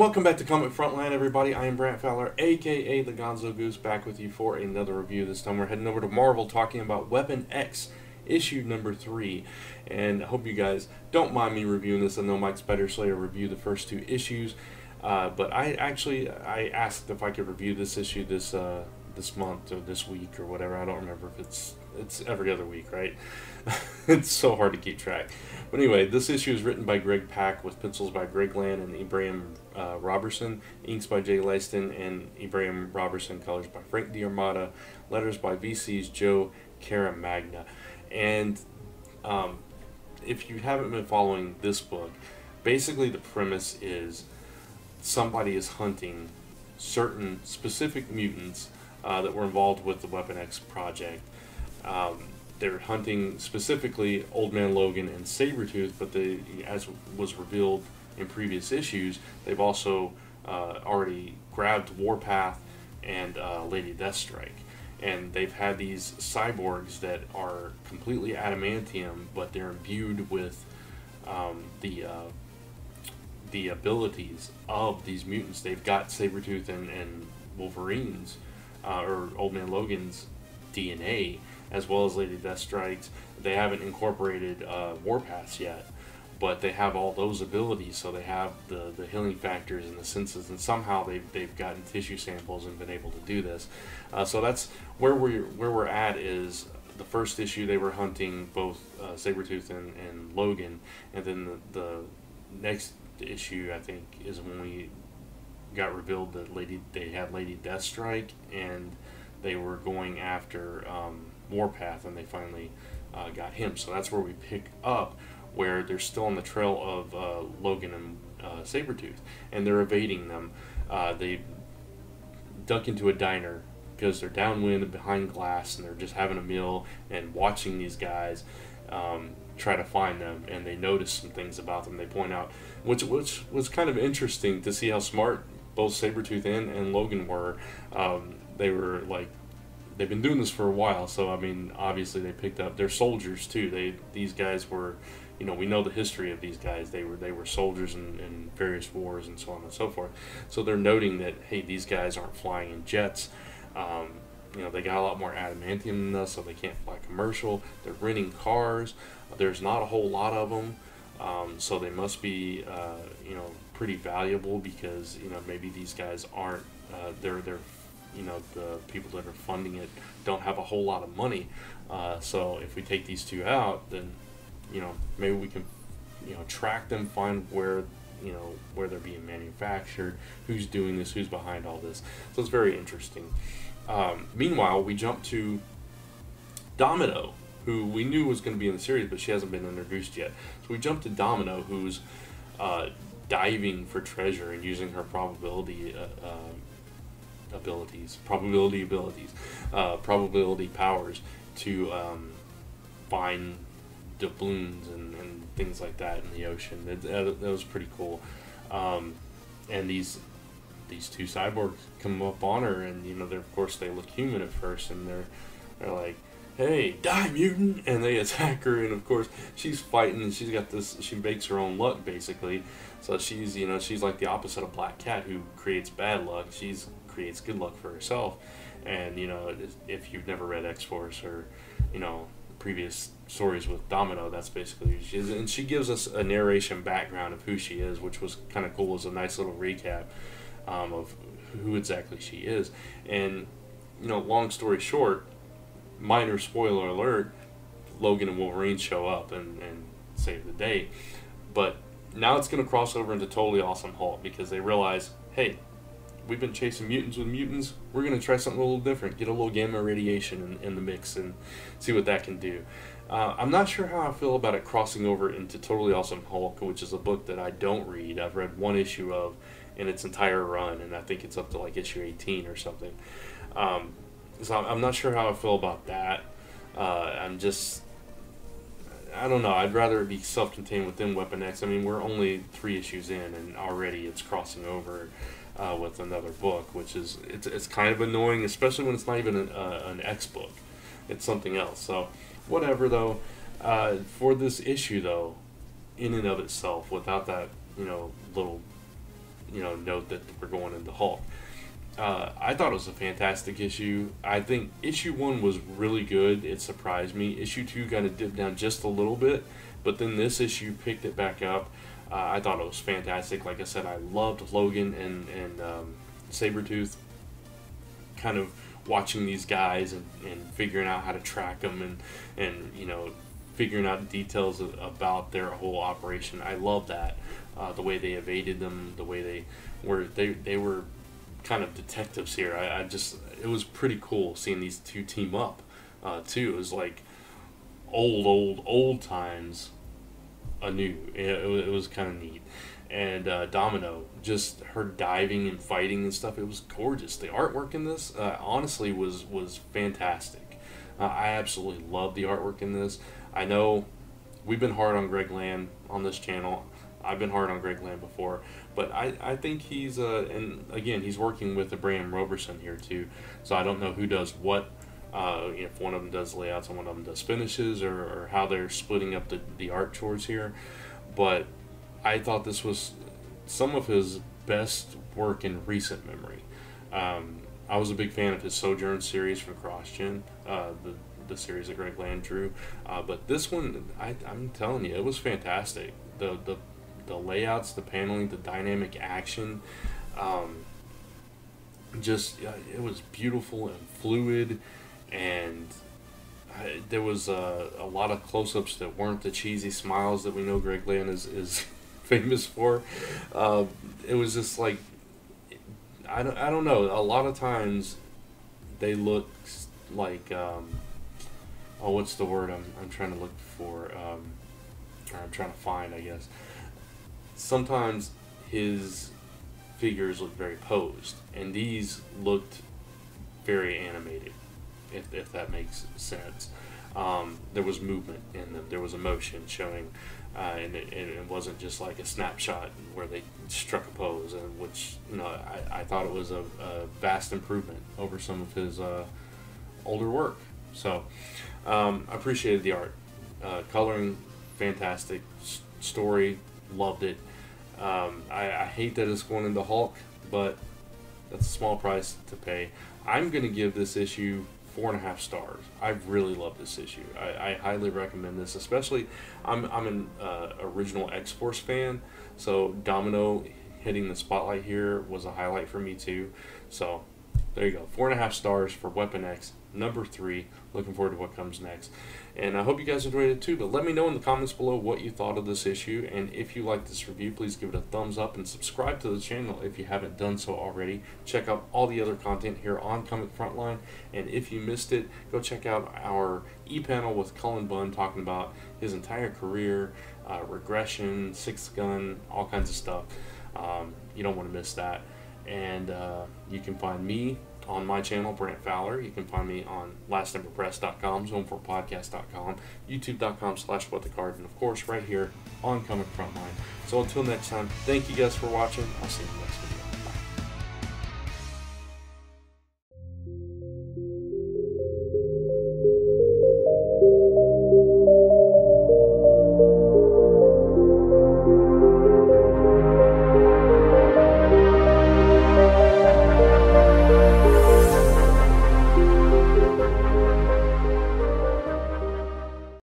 welcome back to Comic Frontline, everybody. I am Brant Fowler, aka the Gonzogoose, back with you for another review. This time we're heading over to Marvel, talking about Weapon X, issue number 3. And I hope you guys don't mind me reviewing this. I know Mike Spider-Slayer reviewed the first 2 issues, but I asked if I could review this issue this month or this week or whatever. I don't remember if it's every other week, right? It's so hard to keep track. But anyway, this issue is written by Greg Pak with pencils by Greg Land and Ibrahim Robertson, inks by Jay Leiston and Ibrahim Robertson, colors by Frank D'Armata, letters by VC's Joe Caramagna. And if you haven't been following this book, basically the premise is somebody is hunting certain specific mutants that were involved with the Weapon X project. They're hunting specifically Old Man Logan and Sabretooth, but as was revealed in previous issues, they've also already grabbed Warpath and Lady Deathstrike. And they've had these cyborgs that are completely adamantium, but they're imbued with the abilities of these mutants. They've got Sabretooth and Wolverine's, or Old Man Logan's DNA, as well as Lady Deathstrike's. They haven't incorporated Warpath's yet, but they have all those abilities, so they have the healing factors and the senses, and somehow they've gotten tissue samples and been able to do this. So that's where we're at. Is the first issue they were hunting both Sabretooth and Logan, and then the next issue, I think, is when we got revealed that they had Lady Deathstrike, and they were going after Warpath, and they finally got him. So that's where we pick up, where they're still on the trail of Logan and Sabretooth, and they're evading them. They duck into a diner because they're downwind and behind glass, and they're just having a meal and watching these guys try to find them, and they notice some things about them. They point out, which was kind of interesting to see how smart both Sabretooth and Logan were. They were like, they've been doing this for a while, so I mean, obviously they picked up. They're soldiers too. These guys were, you know, we know the history of these guys. They were soldiers in various wars and so on and so forth. So they're noting that, hey, these guys aren't flying in jets. You know, they got a lot more adamantium than us, so they can't fly commercial. They're renting cars. There's not a whole lot of them, so they must be, you know, pretty valuable, because, you know, maybe these guys aren't. They're you know, the people that are funding it don't have a whole lot of money. So if we take these two out, then, you know, maybe we can, you know, track them, find where, you know, where they're being manufactured, who's doing this, who's behind all this. So it's very interesting. Meanwhile, we jump to Domino, who we knew was going to be in the series, but she hasn't been introduced yet. So we jump to Domino, who's diving for treasure and using her probability powers to find doubloons and things like that in the ocean. That was pretty cool. And these two cyborgs come up on her, and, you know, of course they look human at first, and they're like, "Hey, die, mutant!" And they attack her, and of course she's fighting, and she's got this. She makes her own luck, basically. So she's, you know, she's like the opposite of Black Cat, who creates bad luck. She's creates good luck for herself. And, you know, if you've never read X-Force or, you know, previous stories with Domino, that's basically who she is. And she gives us a narration background of who she is, which was kind of cool. As a nice little recap of who exactly she is. And, you know, long story short, minor spoiler alert, Logan and Wolverine show up and save the day. But now it's going to cross over into Totally Awesome Hulk, because they realize, hey, we've been chasing mutants with mutants. We're going to try something a little different. Get a little gamma radiation in the mix and see what that can do. I'm not sure how I feel about it crossing over into Totally Awesome Hulk, which is a book that I don't read. I've read one issue of in its entire run, and I think it's up to like issue 18 or something. So I'm not sure how I feel about that. I don't know. I'd rather it be self-contained within Weapon X. I mean, we're only 3 issues in, and already it's crossing over with another book, which is it's kind of annoying, especially when it's not even an X book. It's something else. So whatever, though. For this issue, though, in and of itself, without that, you know, little note that we're going into Hulk. I thought it was a fantastic issue. I think issue 1 was really good. It surprised me. Issue 2 kind of dipped down just a little bit, but then this issue picked it back up. I thought it was fantastic. Like I said, I loved Logan and Sabretooth, kind of watching these guys and figuring out how to track them and figuring out details about their whole operation. I love that. The way they evaded them, the way they were kind of detectives here. It was pretty cool seeing these two team up too. It was like old times anew. It was kind of neat. And Domino, just her diving and fighting and stuff, it was gorgeous. The artwork in this honestly was fantastic. I absolutely love the artwork in this. I know we've been hard on Greg Land on this channel. I've been hard on Greg Land before, but I think he's and again, he's working with Abraham Roberson here too, so I don't know who does what. If one of them does layouts and one of them does finishes, or how they're splitting up the art chores here, but I thought this was some of his best work in recent memory. I was a big fan of his Sojourn series from CrossGen, the series that Greg Land drew, but this one, I'm telling you, it was fantastic. The layouts, the paneling, the dynamic action, it was beautiful and fluid, and there was a lot of close-ups that weren't the cheesy smiles that we know Greg Land is famous for. It was just like, I don't know, a lot of times they look like, what's the word I'm trying to look for, or I'm trying to find, I guess. Sometimes his figures look very posed, and these looked very animated, if that makes sense. There was movement in them, there was emotion showing, and it wasn't just like a snapshot where they struck a pose, which I thought it was a vast improvement over some of his older work. So I appreciated the art, coloring fantastic, story loved it. I hate that it's going into Hulk, but that's a small price to pay. I'm going to give this issue 4.5 stars. I really love this issue. I highly recommend this, especially I'm an original X-Force fan, so Domino hitting the spotlight here was a highlight for me too. So there you go, 4.5 stars for Weapon X #3. Looking forward to what comes next, and I hope you guys enjoyed it too. But let me know in the comments below what you thought of this issue, and if you like this review, please give it a thumbs up and subscribe to the channel if you haven't done so already. Check out all the other content here on Comic Frontline, and if you missed it, go check out our e-panel with Cullen Bunn talking about his entire career, regression, Sixth Gun, all kinds of stuff. You don't want to miss that. And you can find me on my channel, Brant Fowler. You can find me on lastnumberpress.com, zone4podcast.com, youtube.com/whatthecard, and of course right here on Comic Frontline. So until next time, thank you guys for watching. I'll see you in the next video.